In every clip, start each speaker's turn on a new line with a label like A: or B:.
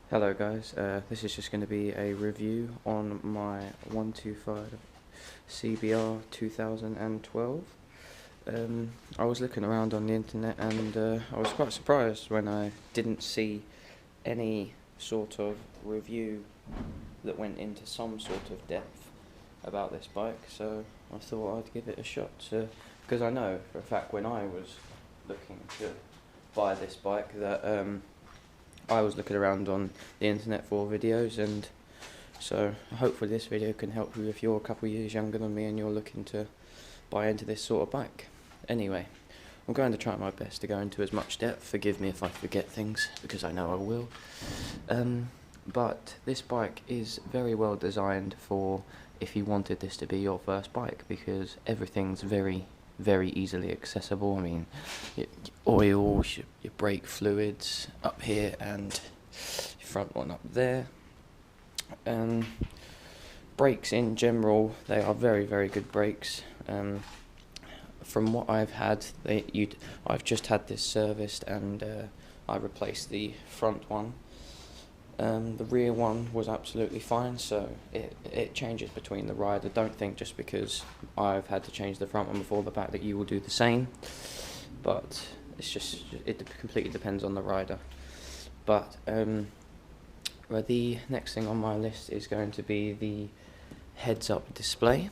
A: Hello guys, this is just going to be a review on my 125 CBR 2012. I was looking around on the internet and I was quite surprised when I didn't see any sort of review that went into some sort of depth about this bike, so I thought I'd give it a shot, because I know for a fact when I was looking to buy this bike that I was looking around on the internet for videos, and so hopefully this video can help you if you're a couple of years younger than me and you're looking to buy into this sort of bike. Anyway, I'm going to try my best to go into as much depth. Forgive me if I forget things, because I know I will. But this bike is very well designed for if you wanted this to be your first bike, because everything's very easily accessible. I mean, your oils, your brake fluids up here, and your front one up there. Brakes in general, they are very good brakes. From what I've had, I've just had this serviced, and I replaced the front one. The rear one was absolutely fine, so it changes between the rider. Don't think just because I've had to change the front one before the back that you will do the same, but it completely depends on the rider. But the next thing on my list is going to be the heads-up display.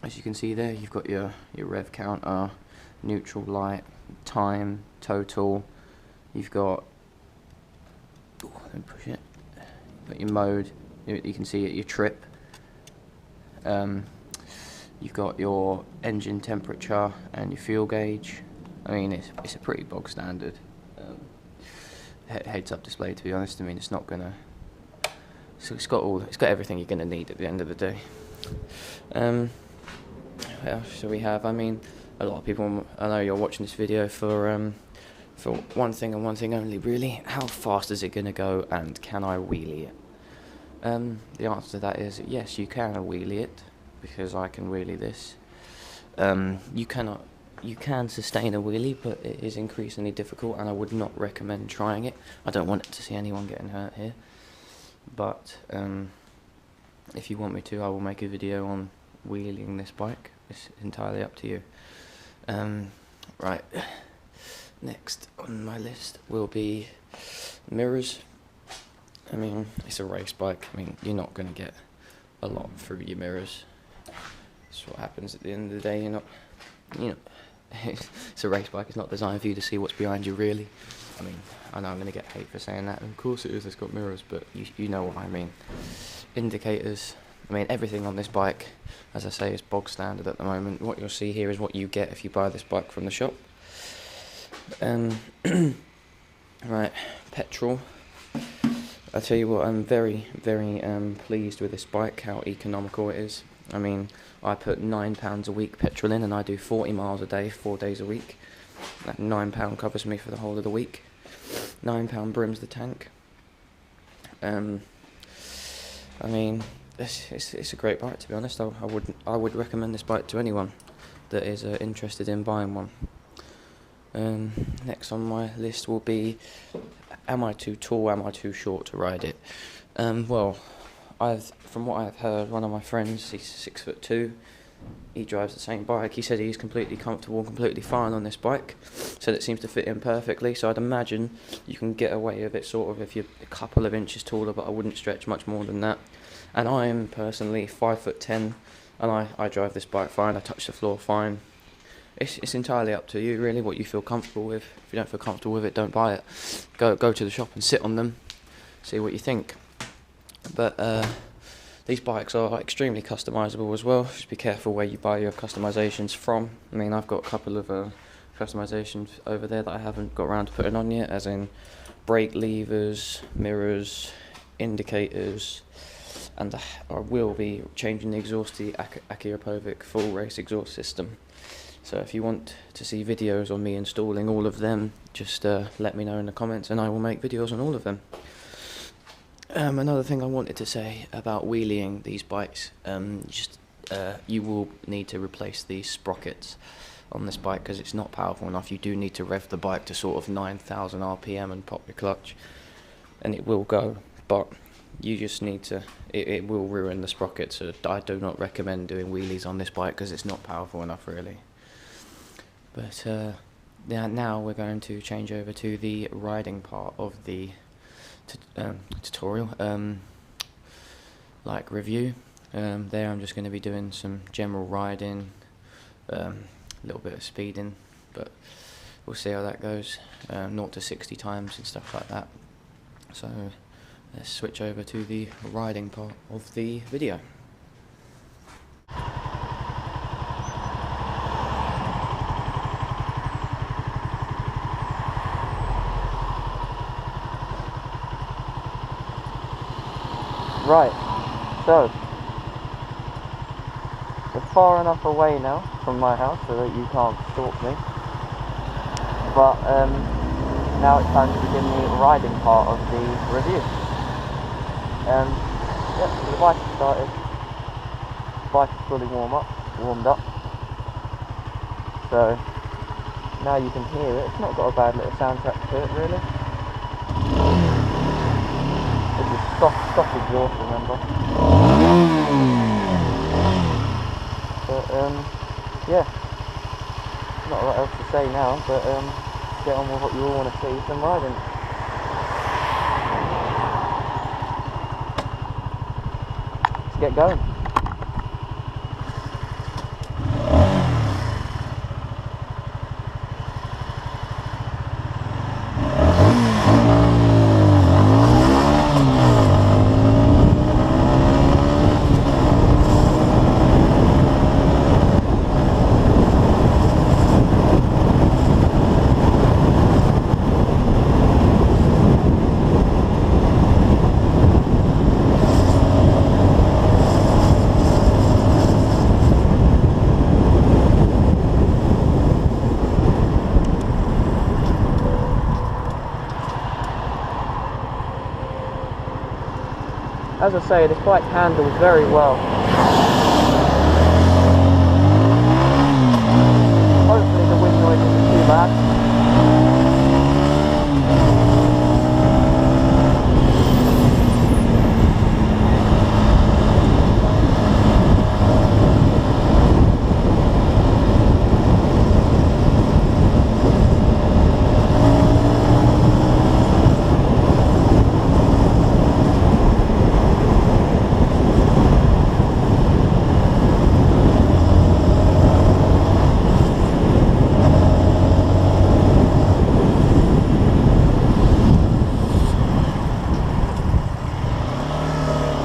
A: As you can see there, you've got your rev counter, neutral light, time, total. You've got, let me push it, you've got your mode, you can see your trip. You've got your engine temperature and your fuel gauge. I mean, it's a pretty bog standard heads-up display, to be honest. I mean, it's not gonna, so it's got everything you're gonna need at the end of the day. What else do we have? I mean, a lot of people, I know you're watching this video for one thing and one thing only, really. How fast is it going to go, and can I wheelie it? The answer to that is yes, you can wheelie it, because I can wheelie this. You can sustain a wheelie, but it is increasingly difficult, and I would not recommend trying it. I don't want to see anyone getting hurt here, but if you want me to, I will make a video on wheeling this bike. It's entirely up to you. Right. Next on my list will be mirrors. I mean, it's a race bike. I mean, you're not going to get a lot through your mirrors. That's what happens at the end of the day. It's a race bike. It's not designed for you to see what's behind you, really. I mean, I know I'm going to get hate for saying that. Of course it is. It's got mirrors, but you know what I mean. Indicators. I mean, everything on this bike, as I say, is bog standard at the moment. What you'll see here is what you get if you buy this bike from the shop. Right, petrol. I tell you what, I'm very pleased with this bike, how economical it is. I mean, I put £9 a week petrol in, and I do 40 miles a day, 4 days a week. That £9 covers me for the whole of the week. £9 brims the tank. I mean, it's a great bike, to be honest. I would recommend this bike to anyone that is interested in buying one. Next on my list will be, am I too tall, am I too short to ride it? Well, from what I've heard, one of my friends, he's 6'2", he drives the same bike. He said he's completely comfortable and completely fine on this bike, so it seems to fit him perfectly. So I'd imagine you can get away with it sort of if you're a couple of inches taller, but I wouldn't stretch much more than that. And I am personally 5'10", and I drive this bike fine. I touch the floor fine. It's entirely up to you, really, what you feel comfortable with. If you don't feel comfortable with it, don't buy it. Go to the shop and sit on them, see what you think. But these bikes are extremely customizable as well. Just be careful where you buy your customizations from. I mean, I've got a couple of customizations over there that I haven't got around to putting on yet, as in brake levers, mirrors, indicators, and I will be changing the exhaust to the Akirapovic full race exhaust system. So if you want to see videos on me installing all of them, just let me know in the comments, and I will make videos on all of them. Another thing I wanted to say about wheeling these bikes, you will need to replace these sprockets on this bike because it's not powerful enough. You do need to rev the bike to sort of 9,000 RPM and pop your clutch, and it will go, but you just need to, it will ruin the sprocket, so I do not recommend doing wheelies on this bike because it's not powerful enough really. But yeah, now we're going to change over to the riding part of the tutorial, like review. There I'm just going to be doing some general riding, a little bit of speeding, but we'll see how that goes, 0 to 60 times and stuff like that. So let's switch over to the riding part of the video. Right, so we're far enough away now from my house so that you can't stalk me, but now it's time to begin the riding part of the review. Yeah, so the bike is started, the bike is fully warmed up, so now you can hear it. It's not got a bad little soundtrack to it really. This is stock exhaust, remember. But yeah, not a lot else to say now, but get on with what you all want to see, some riding. Let's get going. As I say, this bike handles very well. Hopefully the wind noise isn't too bad.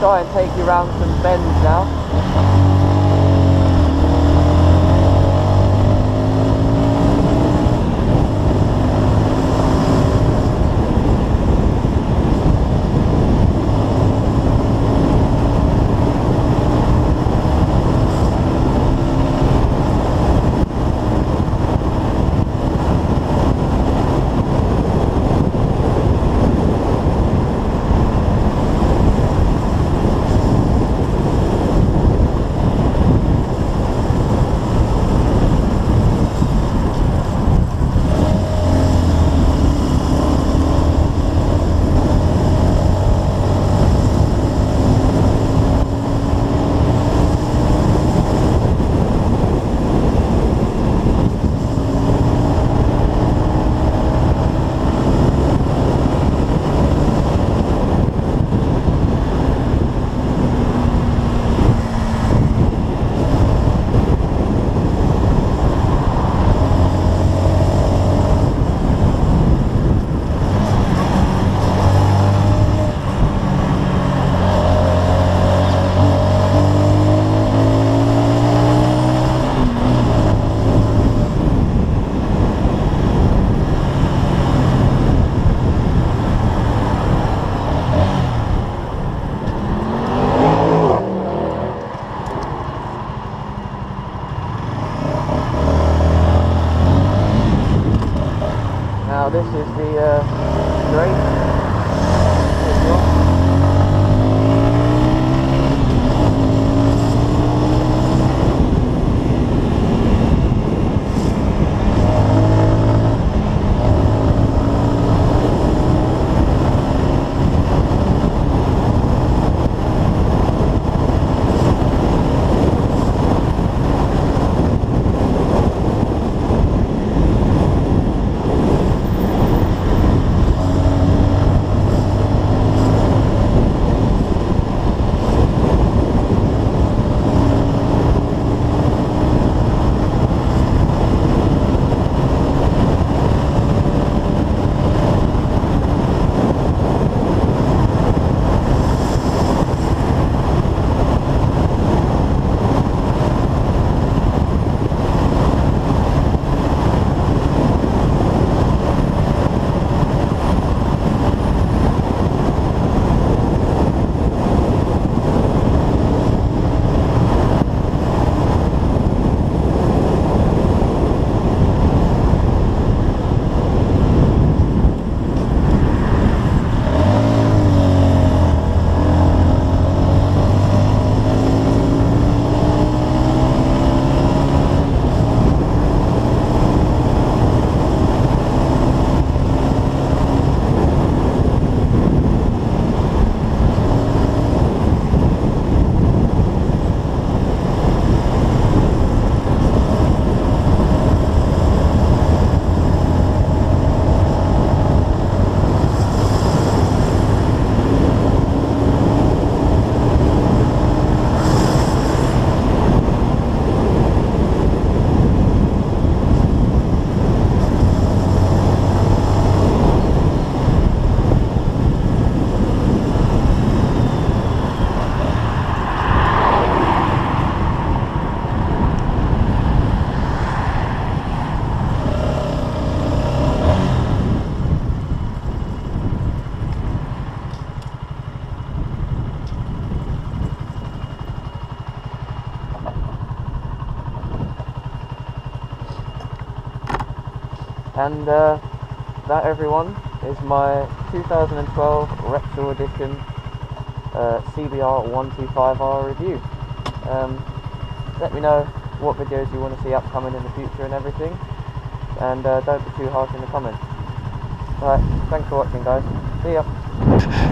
A: Try and take you around some bends now. Now this is the straight. And that, everyone, is my 2012 Repsol edition CBR 125R review. Let me know what videos you want to see upcoming in the future and everything, and don't be too harsh in the comments. Alright, thanks for watching, guys. See ya.